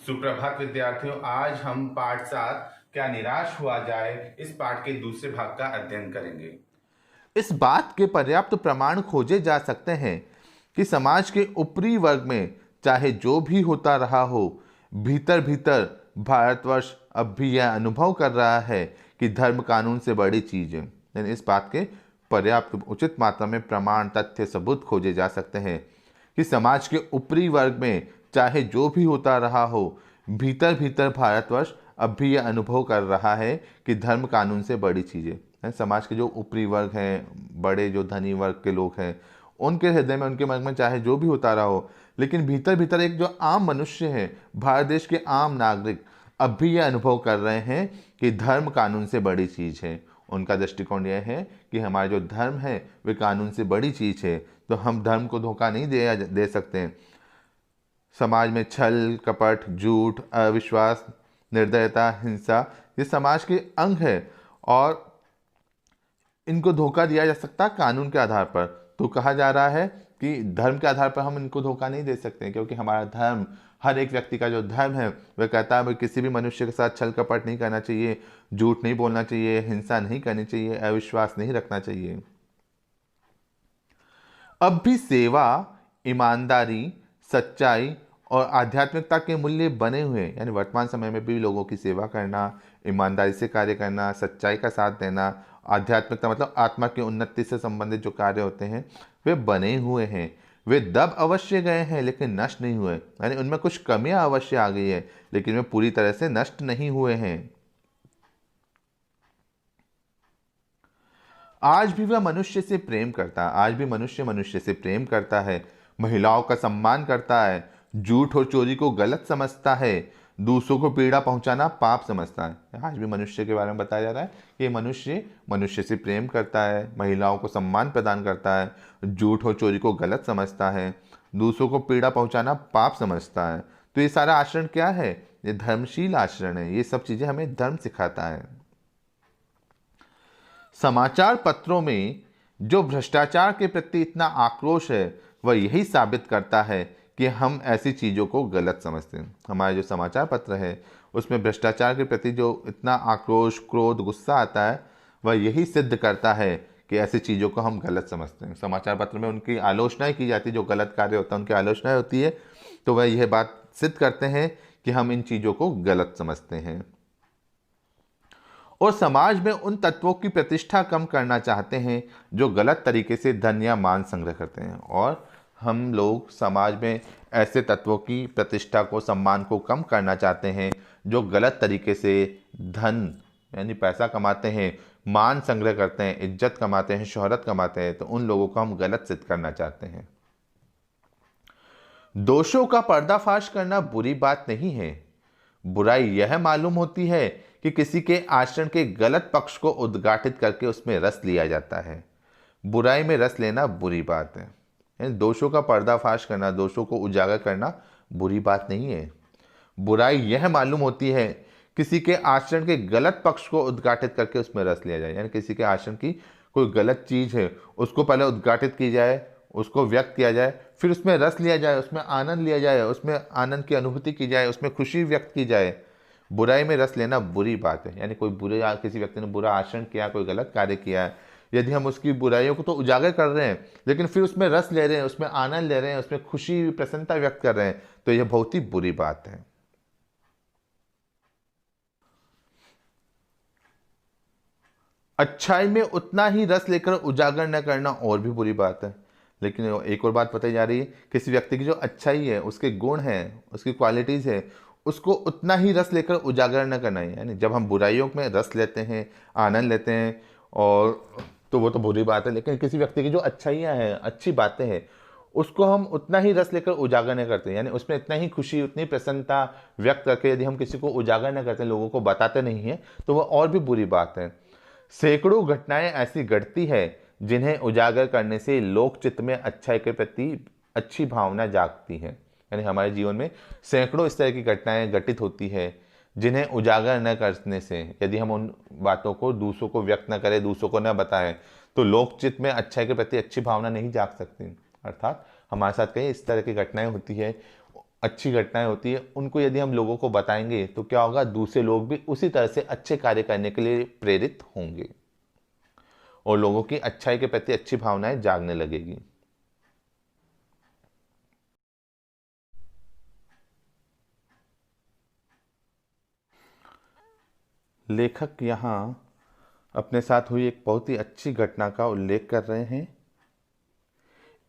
सुप्रभात विद्यार्थियों, आज हम पाठ 7 क्या निराश हुआ जाए इस पाठ के दूसरे भाग का अध्ययन करेंगे। इस बात के पर्याप्त प्रमाण खोजे जा सकते हैं कि समाज के ऊपरी वर्ग में चाहे जो भी होता रहा हो, भीतर भीतर भारतवर्ष अब भी यह अनुभव कर रहा है कि धर्म कानून से बड़ी चीज है। यानी इस बात के पर्याप्त उचित मात्रा में प्रमाण, तथ्य, सबूत खोजे जा सकते हैं कि समाज के ऊपरी वर्ग में चाहे जो भी होता रहा हो, भीतर भीतर भारतवर्ष अब भी यह अनुभव कर रहा है कि धर्म कानून से बड़ी चीज़ है। समाज के जो ऊपरी वर्ग हैं, बड़े जो धनी वर्ग के लोग हैं, उनके हृदय में, उनके मन में चाहे जो भी होता रहा हो, लेकिन भीतर भीतर एक जो आम मनुष्य है, भारत देश के आम नागरिक अब भी यह अनुभव कर रहे हैं कि धर्म कानून से बड़ी चीज़ है। उनका दृष्टिकोण यह है कि हमारा जो धर्म है वे कानून से बड़ी चीज़ है, तो हम धर्म को धोखा नहीं दे सकते हैं। समाज में छल, कपट, झूठ, अविश्वास, निर्दयता, हिंसा ये समाज के अंग है और इनको धोखा दिया जा सकता कानून के आधार पर। तो कहा जा रहा है कि धर्म के आधार पर हम इनको धोखा नहीं दे सकते, क्योंकि हमारा धर्म, हर एक व्यक्ति का जो धर्म है वह कहता है कि किसी भी मनुष्य के साथ छल कपट नहीं करना चाहिए, झूठ नहीं बोलना चाहिए, हिंसा नहीं करनी चाहिए, अविश्वास नहीं रखना चाहिए। अब भी सेवा, ईमानदारी, सच्चाई और आध्यात्मिकता के मूल्य बने हुए हैं। यानी वर्तमान समय में भी लोगों की सेवा करना, ईमानदारी से कार्य करना, सच्चाई का साथ देना, आध्यात्मिकता मतलब आत्मा की उन्नति से संबंधित जो कार्य होते हैं वे बने हुए हैं। वे दब अवश्य गए हैं लेकिन नष्ट नहीं हुए। यानी उनमें कुछ कमियां अवश्य आ गई है लेकिन वे पूरी तरह से नष्ट नहीं हुए हैं। आज भी वह मनुष्य से प्रेम करता है, आज भी मनुष्य मनुष्य से प्रेम करता है, महिलाओं का सम्मान करता है, झूठ और चोरी को गलत समझता है, दूसरों को पीड़ा पहुंचाना पाप समझता है। आज भी मनुष्य के बारे में बताया जा रहा है कि मनुष्य मनुष्य से प्रेम करता है, महिलाओं को सम्मान प्रदान करता है, झूठ और चोरी को गलत समझता है, दूसरों को पीड़ा पहुंचाना पाप समझता है। तो ये सारा आचरण क्या है? ये धर्मशील आचरण है। ये सब चीजें हमें धर्म सिखाता है। समाचार पत्रों में जो भ्रष्टाचार के प्रति इतना आक्रोश है वह यही साबित करता है कि हम ऐसी चीज़ों को गलत समझते हैं। हमारे जो समाचार पत्र है उसमें भ्रष्टाचार के प्रति जो इतना आक्रोश, क्रोध, गुस्सा आता है वह यही सिद्ध करता है कि ऐसी चीज़ों को हम गलत समझते हैं। समाचार पत्र में उनकी आलोचनाएं की जाती है, जो गलत कार्य होता है उनकी आलोचनाएं होती है, तो वह यह बात सिद्ध करते हैं कि हम इन चीज़ों को गलत समझते हैं और समाज में उन तत्वों की प्रतिष्ठा कम करना चाहते हैं जो गलत तरीके से धन या मान संग्रह करते हैं। और हम लोग समाज में ऐसे तत्वों की प्रतिष्ठा को, सम्मान को कम करना चाहते हैं जो गलत तरीके से धन यानी पैसा कमाते हैं, मान संग्रह करते हैं, इज्जत कमाते हैं, शोहरत कमाते हैं, तो उन लोगों को हम गलत सिद्ध करना चाहते हैं। दोषों का पर्दाफाश करना बुरी बात नहीं है। बुराई यह मालूम होती है कि किसी के आचरण के गलत पक्ष को उद्घाटित करके उसमें रस लिया जाता है। बुराई में रस लेना बुरी बात है। यानी दोषों का पर्दाफाश करना, दोषों को उजागर करना बुरी बात नहीं है। बुराई यह मालूम होती है किसी के आचरण के गलत पक्ष को उद्घाटित करके उसमें रस लिया जाए। यानी किसी के आचरण की कोई गलत चीज है उसको पहले उद्घाटित की जाए, उसको व्यक्त किया जाए, फिर उसमें रस लिया जाए, उसमें आनंद लिया जाए, उसमें आनंद की अनुभूति की जाए, उसमें खुशी व्यक्त की जाए। बुराई में रस लेना बुरी बात है। यानी कोई किसी व्यक्ति ने बुरा आचरण किया, कोई गलत कार्य किया है, यदि हम उसकी बुराइयों को तो उजागर कर रहे हैं लेकिन फिर उसमें रस ले रहे हैं, उसमें आनंद ले रहे हैं, उसमें खुशी, प्रसन्नता व्यक्त कर रहे हैं, तो यह बहुत ही बुरी बात है। अच्छाई में उतना ही रस लेकर उजागर न करना और भी बुरी बात है। लेकिन एक और बात बताई जा रही है, किसी व्यक्ति की जो अच्छाई है, उसके गुण हैं, उसकी क्वालिटीज़ है, उसको उतना ही रस लेकर उजागर न करना है। यानी जब हम बुराइयों में रस लेते हैं, आनंद लेते हैं, और तो वो तो बुरी बात है। लेकिन किसी व्यक्ति की जो अच्छाइयाँ हैं, अच्छी बातें हैं, उसको हम उतना ही रस लेकर उजागर नहीं करते। यानी उसमें इतना ही खुशी, उतनी प्रसन्नता व्यक्त करके यदि हम किसी को उजागर न करते, लोगों को बताते नहीं हैं, तो वह और भी बुरी बात है। सैकड़ों घटनाएं ऐसी घटती है जिन्हें उजागर करने से लोक चित्त में अच्छाई के प्रति अच्छी भावना जागती है। यानी हमारे जीवन में सैकड़ों इस तरह की घटनाएं घटित होती है जिन्हें उजागर न करने से, यदि हम उन बातों को दूसरों को व्यक्त न करें, दूसरों को न बताएं, तो लोकचित में अच्छाई के प्रति अच्छी भावना नहीं जाग सकती। अर्थात हमारे साथ कई इस तरह की घटनाएं होती है अच्छी घटनाएं होती है उनको यदि हम लोगों को बताएंगे तो क्या होगा, दूसरे लोग भी उसी तरह से अच्छे कार्य करने के लिए प्रेरित होंगे और लोगों की अच्छाई के प्रति अच्छी भावनाएं जागने लगेगी। लेखक यहाँ अपने साथ हुई एक बहुत ही अच्छी घटना का उल्लेख कर रहे हैं।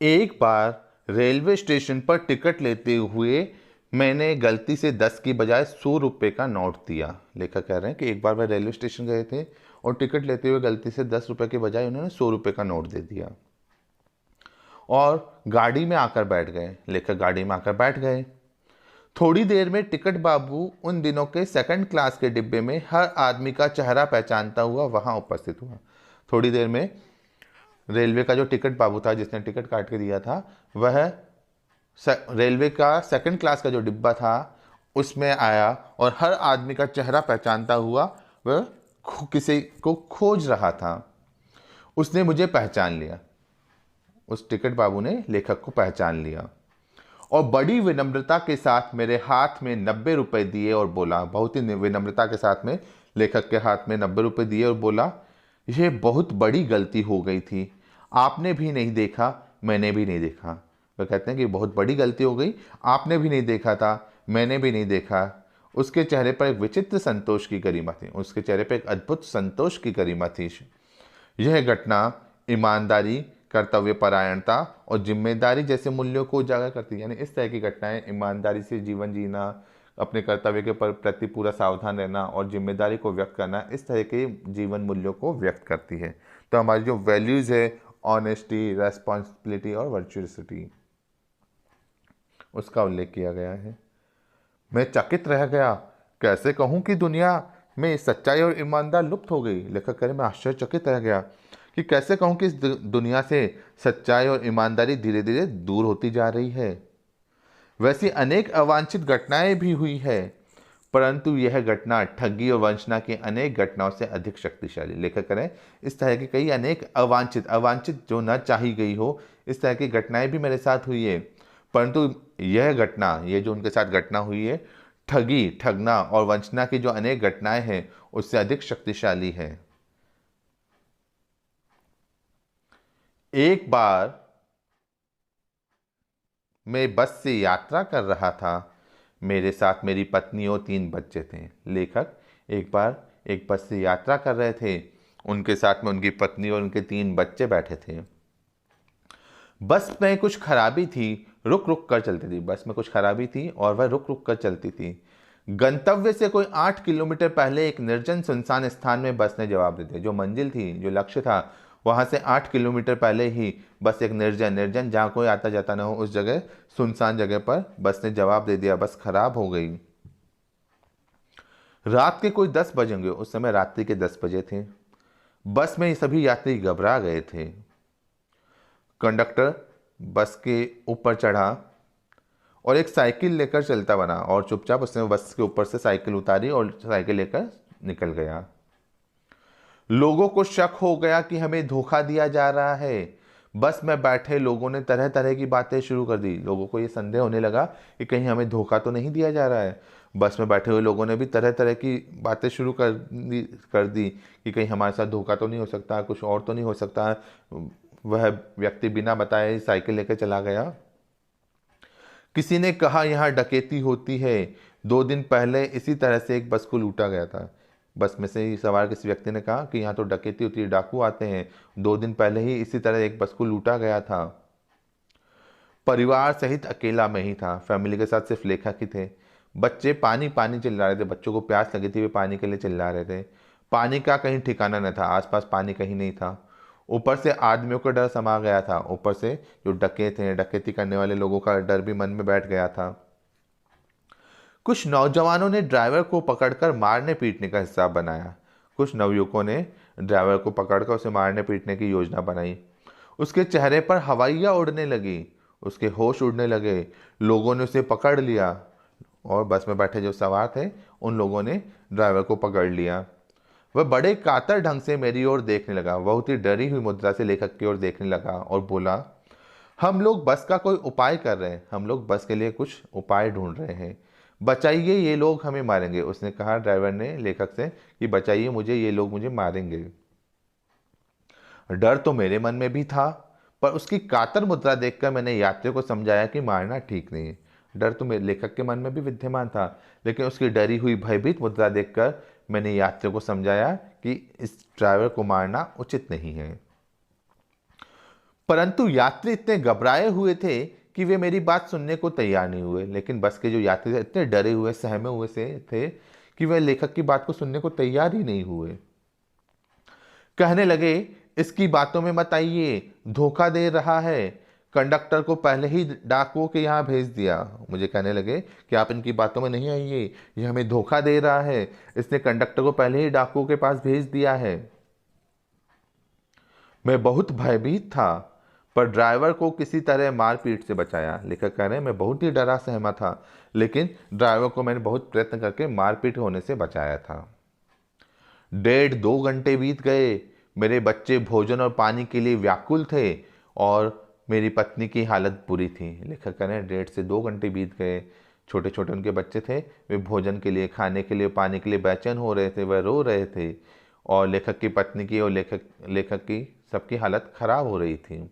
एक बार रेलवे स्टेशन पर टिकट लेते हुए मैंने गलती से 10 की बजाय 100 रुपये का नोट दिया। लेखक कह रहे हैं कि एक बार वह रेलवे स्टेशन गए थे और टिकट लेते हुए गलती से 10 रुपये के बजाय उन्होंने 100 रुपये का नोट दे दिया और गाड़ी में आकर बैठ गए। लेखक गाड़ी में आकर बैठ गए। थोड़ी देर में टिकट बाबू उन दिनों के सेकंड क्लास के डिब्बे में हर आदमी का चेहरा पहचानता हुआ वहां उपस्थित हुआ। थोड़ी देर में रेलवे का जो टिकट बाबू था जिसने टिकट काट के दिया था, वह रेलवे का सेकंड क्लास का जो डिब्बा था उसमें आया और हर आदमी का चेहरा पहचानता हुआ वह किसी को खोज रहा था। उसने मुझे पहचान लिया। उस टिकट बाबू ने लेखक को पहचान लिया और बड़ी विनम्रता के साथ मेरे हाथ में 90 रुपए दिए और बोला, बहुत ही विनम्रता के साथ में लेखक के हाथ में 90 रुपए दिए और बोला, यह बहुत बड़ी गलती हो गई थी, आपने भी नहीं देखा, मैंने भी नहीं देखा। वह कहते हैं कि बहुत बड़ी गलती हो गई, आपने भी नहीं देखा था, मैंने भी नहीं देखा। उसके चेहरे पर एक विचित्र संतोष की गरिमा थी। उसके चेहरे पर एक अद्भुत संतोष की गरिमा थी। यह घटना ईमानदारी, कर्तव्यपरायणता और जिम्मेदारी जैसे मूल्यों को उजागर करती है। यानी इस तरह की घटनाएं, ईमानदारी से जीवन जीना, अपने कर्तव्य के प्रति पूरा सावधान रहना और जिम्मेदारी को व्यक्त करना, इस तरह के जीवन मूल्यों को व्यक्त करती है। तो हमारी जो वैल्यूज़ है, ऑनेस्टी, रेस्पॉन्सिबिलिटी और वर्चुअसिटी, उसका उल्लेख किया गया है। मैं चकित रह गया, कैसे कहूँ कि दुनिया में सच्चाई और ईमानदार लुप्त हो गई। लेखक कह रहे, मैं आश्चर्यचकित रह गया कि कैसे कहूँ कि इस दुनिया से सच्चाई और ईमानदारी धीरे धीरे दूर होती जा रही है। वैसी अनेक अवांछित घटनाएं भी हुई है, परंतु यह घटना ठगी और वंचना की अनेक घटनाओं से अधिक शक्तिशाली। लेखक करें, इस तरह की कई अनेक अवांछित जो न चाही गई हो, इस तरह की घटनाएं भी मेरे साथ हुई है, परंतु यह घटना, ये जो उनके साथ घटना हुई है, ठगी, ठगना और वंचना की जो अनेक घटनाएं हैं उससे अधिक शक्तिशाली है। एक बार मैं बस से यात्रा कर रहा था। मेरे साथ मेरी पत्नी और 3 बच्चे थे। लेखक एक बार एक बस से यात्रा कर रहे थे। उनके साथ में उनकी पत्नी और उनके 3 बच्चे बैठे थे। बस में कुछ खराबी थी, रुक रुक कर चलती थी। बस में कुछ खराबी थी और वह रुक रुक कर चलती थी। गंतव्य से कोई 8 किलोमीटर पहले एक निर्जन सुनसान स्थान में बस ने जवाब दे दिया। जो मंजिल थी, जो लक्ष्य था, वहां से 8 किलोमीटर पहले ही बस एक निर्जन जहां कोई आता जाता ना हो, उस जगह, सुनसान जगह पर बस ने जवाब दे दिया। बस खराब हो गई। रात के कोई 10 बजे होंगे। उस समय रात्रि के 10 बजे थे। बस में सभी यात्री घबरा गए थे। कंडक्टर बस के ऊपर चढ़ा और एक साइकिल लेकर चलता बना और चुपचाप उसने बस के ऊपर से साइकिल उतारी और साइकिल लेकर निकल गया। लोगों को शक हो गया कि हमें धोखा दिया जा रहा है। बस में बैठे लोगों ने तरह तरह की बातें शुरू कर दी। लोगों को ये संदेह होने लगा कि कहीं हमें धोखा तो नहीं दिया जा रहा है। बस में बैठे हुए लोगों ने भी तरह तरह की बातें शुरू कर दी कि कहीं हमारे साथ धोखा तो नहीं हो सकता, कुछ और तो नहीं हो सकता। वह व्यक्ति बिना बताए साइकिल लेकर चला गया। किसी ने कहा यहाँ डकैती होती है। 2 दिन पहले इसी तरह से एक बस को लूटा गया था। बस में से ही सवार किसी व्यक्ति ने कहा कि यहाँ तो डकैती होती है, डाकू आते हैं। 2 दिन पहले ही इसी तरह एक बस को लूटा गया था। परिवार सहित अकेला मैं ही था। फैमिली के साथ सिर्फ लेखक ही थे। बच्चे पानी पानी चिल्ला रहे थे। बच्चों को प्यास लगी थी, वे पानी के लिए चिल्ला रहे थे। पानी का कहीं ठिकाना न था, आसपास पानी कहीं नहीं था। ऊपर से आदमियों का डर समा गया था। ऊपर से जो डकैत हैं, डकैती करने वाले लोगों का डर भी मन में बैठ गया था। कुछ नौजवानों ने ड्राइवर को पकड़कर मारने पीटने का हिसाब बनाया। कुछ नवयुवकों ने ड्राइवर को पकड़कर उसे मारने पीटने की योजना बनाई। उसके चेहरे पर हवाइयाँ उड़ने लगी, उसके होश उड़ने लगे। लोगों ने उसे पकड़ लिया और बस में बैठे जो सवार थे उन लोगों ने ड्राइवर को पकड़ लिया। वह बड़े कातर ढंग से मेरी ओर देखने लगा। बहुत ही डरी हुई मुद्रा से लेखक की ओर देखने लगा और बोला, हम लोग बस का कोई उपाय कर रहे हैं, हम लोग बस के लिए कुछ उपाय ढूंढ रहे हैं। बचाइए, ये लोग हमें मारेंगे। उसने कहा ड्राइवर ने लेखक से कि बचाइए मुझे, ये लोग मुझे मारेंगे। डर तो मेरे मन में भी था, पर उसकी कातर मुद्रा देखकर मैंने यात्रियों को समझाया कि मारना ठीक नहीं है। डर तो मेरे लेखक के मन में भी विद्यमान था, लेकिन उसकी डरी हुई भयभीत मुद्रा देखकर मैंने यात्रियों को समझाया कि इस ड्राइवर को मारना उचित नहीं है। परंतु यात्री इतने घबराए हुए थे कि वे मेरी बात सुनने को तैयार नहीं हुए। लेकिन बस के जो यात्री थे इतने डरे हुए, सहमे हुए से थे कि वे लेखक की बात को सुनने को तैयार ही नहीं हुए। कहने लगे, इसकी बातों में मत आइए, धोखा दे रहा है। कंडक्टर को पहले ही डाकुओं के यहाँ भेज दिया। मुझे कहने लगे कि आप इनकी बातों में नहीं आइए, ये हमें धोखा दे रहा है। इसने कंडक्टर को पहले ही डाकुओं के पास भेज दिया है। मैं बहुत भयभीत था, पर ड्राइवर को किसी तरह मारपीट से बचाया। लेखक कह रहे हैं मैं बहुत ही डरा सहमा था, लेकिन ड्राइवर को मैंने बहुत प्रयत्न करके मारपीट होने से बचाया था। 1.5-2 घंटे बीत गए। मेरे बच्चे भोजन और पानी के लिए व्याकुल थे और मेरी पत्नी की हालत बुरी थी। लेखक कह रहे हैं 1.5 से 2 घंटे बीत गए। छोटे छोटे उनके बच्चे थे, वे भोजन के लिए, खाने के लिए, पानी के लिए बेचैन हो रहे थे, वह रो रहे थे। और लेखक की पत्नी की और लेखक की सबकी हालत खराब हो रही थी।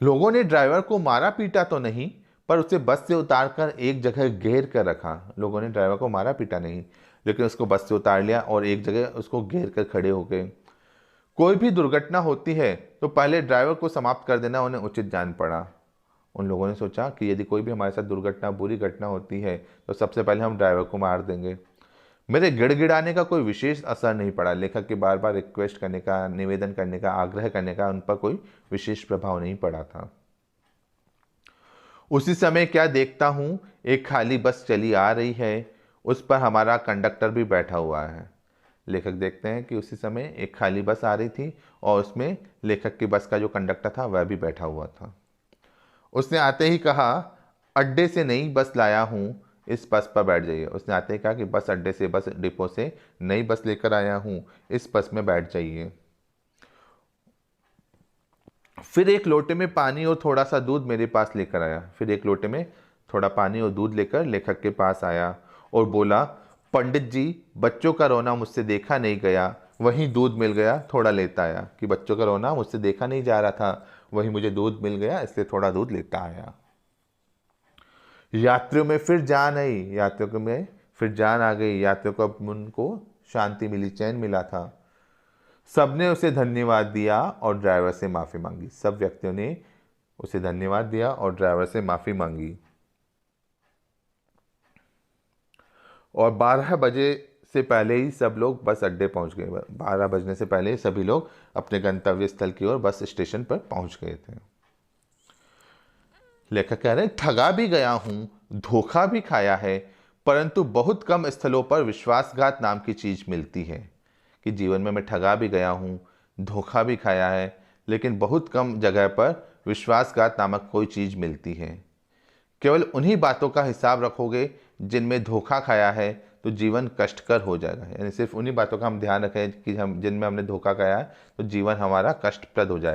लोगों ने ड्राइवर को मारा पीटा तो नहीं, पर उसे बस से उतारकर एक जगह घेर कर रखा। लोगों ने ड्राइवर को मारा पीटा नहीं, लेकिन उसको बस से उतार लिया और एक जगह उसको घेर कर खड़े हो गए। कोई भी दुर्घटना होती है तो पहले ड्राइवर को समाप्त कर देना उन्हें उचित जान पड़ा। उन लोगों ने सोचा कि यदि कोई भी हमारे साथ दुर्घटना, बुरी घटना होती है तो सबसे पहले हम ड्राइवर को मार देंगे। मेरे गिड़गिड़ाने का कोई विशेष असर नहीं पड़ा। लेखक के बार बार रिक्वेस्ट करने का, निवेदन करने का, आग्रह करने का उन पर कोई विशेष प्रभाव नहीं पड़ा था। उसी समय क्या देखता हूं, एक खाली बस चली आ रही है, उस पर हमारा कंडक्टर भी बैठा हुआ है। लेखक देखते हैं कि उसी समय एक खाली बस आ रही थी और उसमें लेखक की बस का जो कंडक्टर था वह भी बैठा हुआ था। उसने आते ही कहा, अड्डे से नई बस लाया हूँ, इस बस पर बैठ जाइए। उसने आते ही कहा कि बस अड्डे से, बस डिपो से नई बस लेकर आया हूँ, इस बस में बैठ जाइए। फिर एक लोटे में पानी और थोड़ा सा दूध मेरे पास लेकर आया। फिर एक लोटे में थोड़ा पानी और दूध लेकर लेखक के पास आया और बोला, पंडित जी, बच्चों का रोना मुझसे देखा नहीं गया, वहीं दूध मिल गया, थोड़ा लेता आया। कि बच्चों का रोना मुझसे देखा नहीं जा रहा था, वहीं मुझे दूध मिल गया, इसलिए थोड़ा दूध लेता आया। यात्रियों में फिर जान आई, यात्रियों में फिर जान आ गई। यात्रियों को अब उनको शांति मिली, चैन मिला था। सबने उसे धन्यवाद दिया और ड्राइवर से माफ़ी मांगी। सब व्यक्तियों ने उसे धन्यवाद दिया और ड्राइवर से माफ़ी मांगी। और 12 बजे से पहले ही सब लोग बस अड्डे पहुंच गए। 12 बजने से पहले ही सभी लोग अपने गंतव्य स्थल की ओर बस स्टेशन पर पहुंच गए थे। लेखक कह रहे हैं, ठगा भी गया हूं, धोखा भी खाया है, परंतु बहुत कम स्थलों पर विश्वासघात नाम की चीज मिलती है। कि जीवन में मैं ठगा भी गया हूं, धोखा भी खाया है, लेकिन बहुत कम जगह पर विश्वासघात नामक कोई चीज मिलती है। केवल उन्हीं बातों का हिसाब रखोगे जिनमें धोखा खाया है तो जीवन कष्टकर हो जाएगा। यानी सिर्फ उन्हीं बातों का हम ध्यान रखें कि हम जिनमें हमने धोखा खाया है तो जीवन हमारा कष्टप्रद हो जाएगा।